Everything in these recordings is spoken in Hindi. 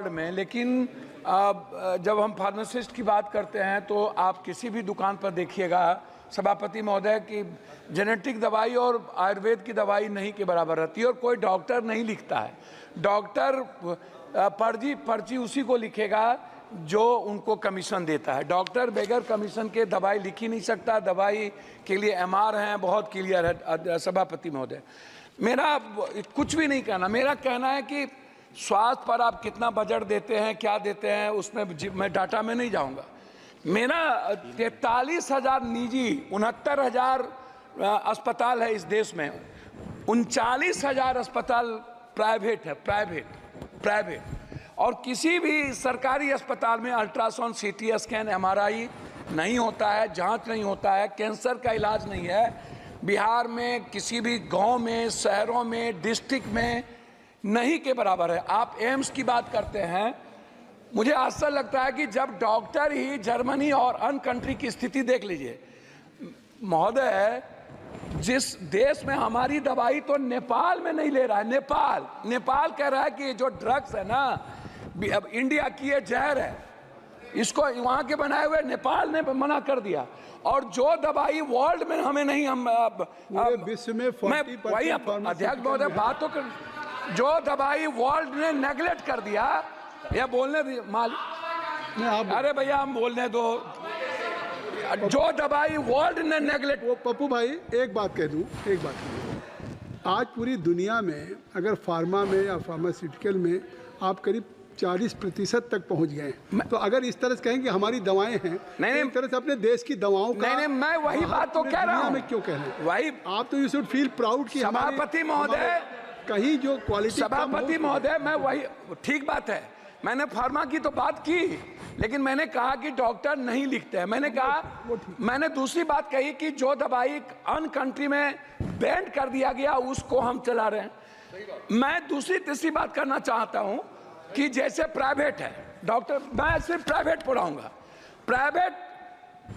में। लेकिन जब हम फार्मासिस्ट की बात करते हैं तो आप किसी भी दुकान पर देखिएगा सभापति महोदय की जेनेटिक दवाई और आयुर्वेद की दवाई नहीं के बराबर रहती है, और कोई डॉक्टर नहीं लिखता है। डॉक्टर पर्ची उसी को लिखेगा जो उनको कमीशन देता है। डॉक्टर बगैर कमीशन के दवाई लिख ही नहीं सकता। दवाई के लिए एमआर हैं, बहुत क्लियर है सभापति महोदय। मेरा कुछ भी नहीं कहना, मेरा कहना है कि स्वास्थ्य पर आप कितना बजट देते हैं, क्या देते हैं, उसमें मैं डाटा में नहीं जाऊंगा। मेरा 43,000 निजी, 69,000 अस्पताल है इस देश में, 39,000 अस्पताल प्राइवेट है, प्राइवेट। और किसी भी सरकारी अस्पताल में अल्ट्रासाउंड, सीटी स्कैन, एमआरआई नहीं होता है, जांच नहीं होता है, कैंसर का इलाज नहीं है। बिहार में किसी भी गांव में, शहरों में, डिस्ट्रिक्ट में नहीं के बराबर है। आप एम्स की बात करते हैं, मुझे आश्चर्य लगता है कि जब डॉक्टर ही जर्मनी और अन्य कंट्री की स्थिति देख लीजिए महोदय, जिस देश में हमारी दवाई तो नेपाल में नहीं ले रहा है। नेपाल कह रहा है कि जो ड्रग्स है ना, अब इंडिया की ये जहर है, इसको वहां के बनाए हुए नेपाल ने मना कर दिया। और जो दवाई वर्ल्ड में हमें नहीं, हम विश्व में वही अध्यक्ष महोदय बात तो कर, जो दवाई वर्ल्ड ने नेगलेक्ट कर दिया, या बोलने अरे भैया हम बोलने दो, जो दवाई वर्ल्ड ने नेगलेक्ट। वो पप्पू भाई एक बात कह दूं, आज पूरी दुनिया में अगर फार्मा में या फार्मास्यूटिकल में आप करीब 40% तक पहुंच गए, तो अगर इस तरह से कहें कि हमारी दवाएं हैं, नहीं, एक तरह से अपने देश की दवाओं का, नहीं, मैं वही बात तो कह रहा हूं। मैं क्यों कह रहे हैं वही आप तो यू शुड फील प्राउड कि सभापति महोदय कहीं जो क्वालिटी, सभापति महोदय मैं वही, ठीक बात है, मैंने फार्मा की तो बात की, लेकिन मैंने कहा कि डॉक्टर नहीं लिखते हैं। मैंने दूसरी बात कही कि जो दवाई अन्य कंट्री में बैन कर दिया गया उसको हम चला रहे हैं। मैं दूसरी तीसरी बात करना चाहता हूं कि जैसे प्राइवेट है डॉक्टर, मैं सिर्फ प्राइवेट पढ़ाऊंगा। प्राइवेट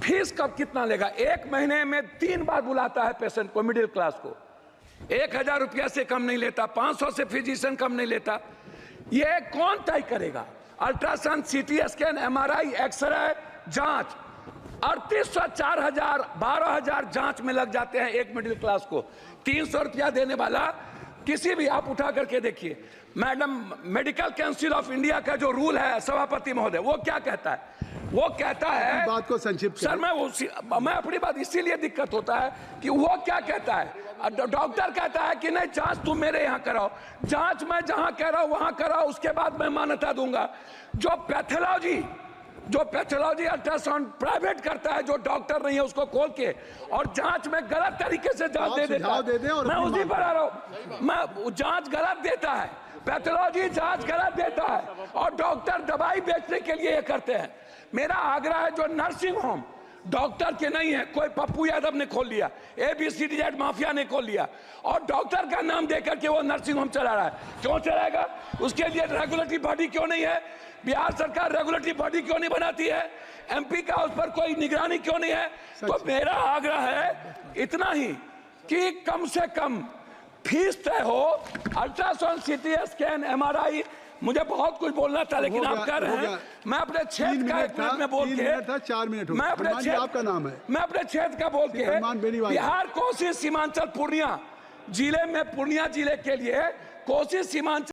फीस कब कितना लेगा? 1 महीने में 3 बार बुलाता है पेशेंट को, मिडिल क्लास को। 1,000 रुपया से कम नहीं लेता, 500 से फिजिशियन कम नहीं लेता। ये कौन तय करेगा? Ultrasound, CT scan, MRI, x ray, जांच 3800, 4,000, 12,000 जांच में लग जाते हैं एक मिडिल क्लास को। 300 रुपया देने वाला किसी भी, आप उठा करके देखिए madam, medical council of India का जो रूल है सभापति महोदय, वो क्या कहता है? वो कहता है, बात को संक्षिप्त सर मैं अपनी बात, इसीलिए दिक्कत होता है कि वो क्या कहता है। डॉक्टर कहता है कि नहीं, जांच तुम मेरे यहाँ कराओ, जांच मैं जहां कह रहा हूं वहां कराओ, उसके बाद मैं मान्यता दूंगा। जो पैथोलॉजी अल्ट्रासाउंड प्राइवेट करता है, जो डॉक्टर नहीं है, उसको खोल के और जांच में गलत तरीके से जांच दे देता है। मैं उसी पर आ रहा हूं, मैं जांच गलत देता है, पैथोलॉजी जांच गलत देता है, और डॉक्टर दवाई बेचने के लिए ये करते हैं। मेरा आग्रह है, जो नर्सिंग होम डॉक्टर के नहीं है, कोई पप्पू यादव ने खोल लिया, ABCD माफिया ने खोल लिया, और डॉक्टर का नाम देकर के वो नर्सिंग होम चला रहा है। क्यों चलाएगा? उसके लिए रेगुलेटरी बॉडी क्यों नहीं है? बिहार सरकार रेगुलेटरी बॉडी क्यों नहीं बनाती है? MP का उस पर कोई निगरानी क्यों नहीं है? तो मेरा आग्रह है इतना ही कि कम से कम फीस तय हो। अल्ट्रासाउंड, सीटी स्कैन, एमआरआई, मुझे बहुत कुछ बोलना था, लेकिन आप कर रहे हैं। मैं अपने क्षेत्र का 1 मिनट में बोल के, 4 मिनट मैं अपने क्षेत्र, आपका नाम है, मैं अपने क्षेत्र का बोल के, बिहार कोसी सीमांचल पूर्णिया जिले में, पूर्णिया जिले के लिए कोसी सीमांचल